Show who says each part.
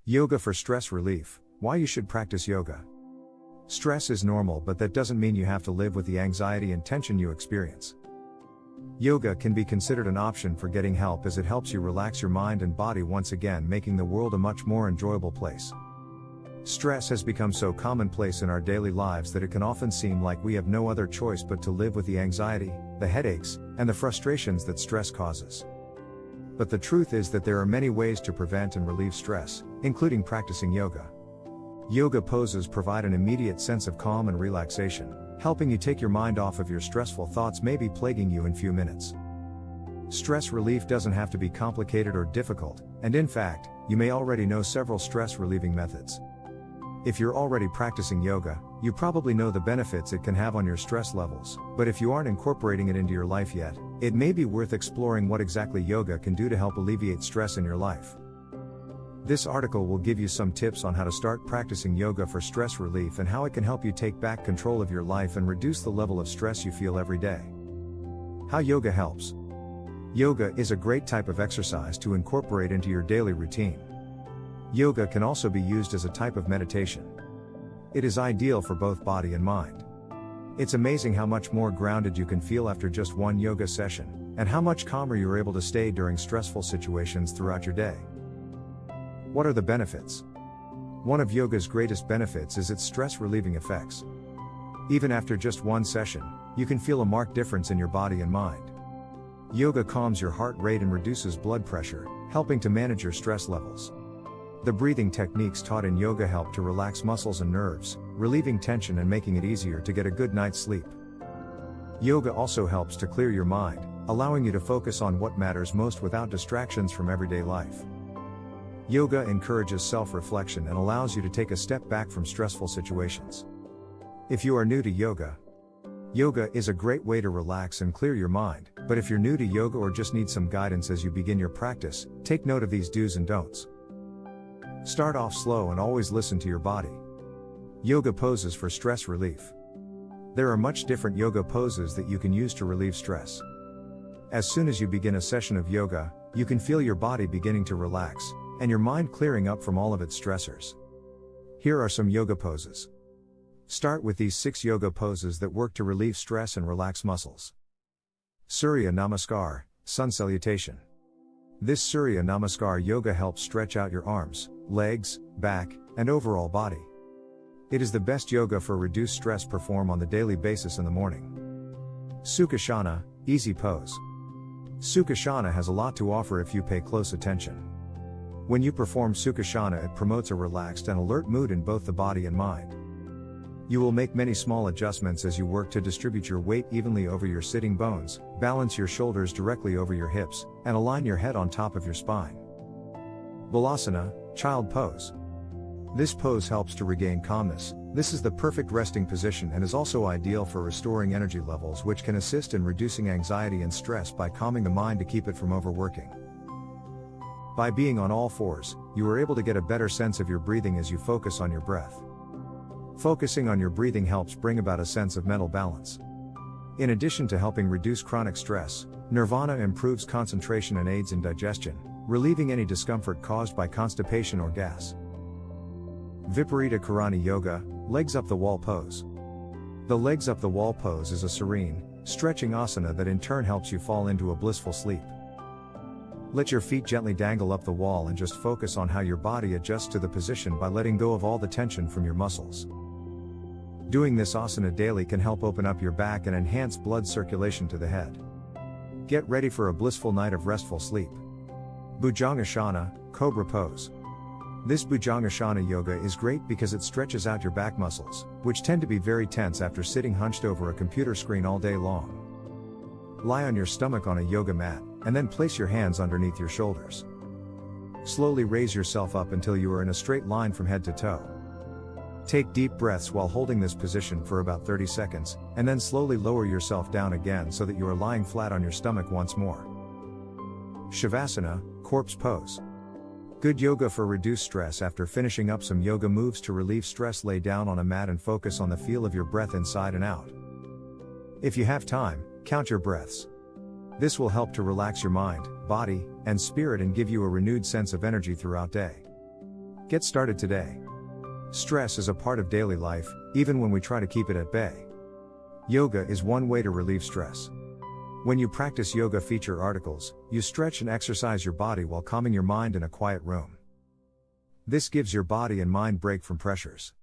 Speaker 1: Yoga for stress relief. Why you should practice yoga. Stress is normal, but that doesn't mean you have to live with the anxiety and tension you experience. Yoga can be considered an option for getting help, as it helps you relax your mind and body once again, making the world a much more enjoyable place. Stress has become so commonplace in our daily lives that it can often seem like we have no other choice but to live with the anxiety, the headaches, and the frustrations that stress causes. But the truth is that there are many ways to prevent and relieve stress, including practicing yoga. Yoga poses provide an immediate sense of calm and relaxation, helping you take your mind off of your stressful thoughts maybe plaguing you in few minutes. Stress relief doesn't have to be complicated or difficult, and in fact, you may already know several stress relieving methods. If you're already practicing yoga, you probably know the benefits it can have on your stress levels, but if you aren't incorporating it into your life yet, it may be worth exploring what exactly yoga can do to help alleviate stress in your life. This article will give you some tips on how to start practicing yoga for stress relief and how it can help you take back control of your life and reduce the level of stress you feel every day. How yoga helps. Yoga is a great type of exercise to incorporate into your daily routine. Yoga can also be used as a type of meditation. It is ideal for both body and mind. It's amazing how much more grounded you can feel after just one yoga session, and how much calmer you're able to stay during stressful situations throughout your day. What are the benefits? One of yoga's greatest benefits is its stress-relieving effects. Even after just one session, you can feel a marked difference in your body and mind. Yoga calms your heart rate and reduces blood pressure, helping to manage your stress levels. The breathing techniques taught in yoga help to relax muscles and nerves, relieving tension and making it easier to get a good night's sleep. Yoga also helps to clear your mind, allowing you to focus on what matters most without distractions from everyday life. Yoga encourages self-reflection and allows you to take a step back from stressful situations. If you are new to yoga, yoga is a great way to relax and clear your mind, but if you're new to yoga or just need some guidance as you begin your practice, take note of these do's and don'ts. Start off slow and always listen to your body. Yoga poses for stress relief. There are much different yoga poses that you can use to relieve stress. As soon as you begin a session of yoga, you can feel your body beginning to relax, and your mind clearing up from all of its stressors. Here are some yoga poses. Start with these 6 yoga poses that work to relieve stress and relax muscles. Surya Namaskar, Sun Salutation. This Surya Namaskar yoga helps stretch out your arms, legs, back, and overall body. It is the best yoga for reduced stress perform on the daily basis in the morning. Sukhasana, Easy Pose. Sukhasana has a lot to offer if you pay close attention. When you perform Sukhasana, it promotes a relaxed and alert mood in both the body and mind. You will make many small adjustments as you work to distribute your weight evenly over your sitting bones, balance your shoulders directly over your hips, and align your head on top of your spine. Balasana, Child Pose. This pose helps to regain calmness. This is the perfect resting position and is also ideal for restoring energy levels, which can assist in reducing anxiety and stress by calming the mind to keep it from overworking. By being on all fours, you are able to get a better sense of your breathing as you focus on your breath. Focusing on your breathing helps bring about a sense of mental balance. In addition to helping reduce chronic stress, Nirvana improves concentration and aids in digestion, relieving any discomfort caused by constipation or gas. Viparita Karani Yoga, Legs Up the Wall Pose. The Legs Up the Wall pose is a serene, stretching asana that in turn helps you fall into a blissful sleep. Let your feet gently dangle up the wall and just focus on how your body adjusts to the position by letting go of all the tension from your muscles. Doing this asana daily can help open up your back and enhance blood circulation to the head. Get ready for a blissful night of restful sleep. Bhujangasana, Cobra Pose. This Bhujangasana yoga is great because it stretches out your back muscles, which tend to be very tense after sitting hunched over a computer screen all day long. Lie on your stomach on a yoga mat, and then place your hands underneath your shoulders. Slowly raise yourself up until you are in a straight line from head to toe. Take deep breaths while holding this position for about 30 seconds, and then slowly lower yourself down again so that you are lying flat on your stomach once more. Shavasana, Corpse Pose. Good yoga for reduced stress. After finishing up some yoga moves to relieve stress, lay down on a mat and focus on the feel of your breath inside and out. If you have time, count your breaths. This will help to relax your mind, body, and spirit and give you a renewed sense of energy throughout day. Get started today. Stress is a part of daily life, even when we try to keep it at bay. Yoga is one way to relieve stress. When you practice yoga feature articles, you stretch and exercise your body while calming your mind in a quiet room. This gives your body and mind break from pressures.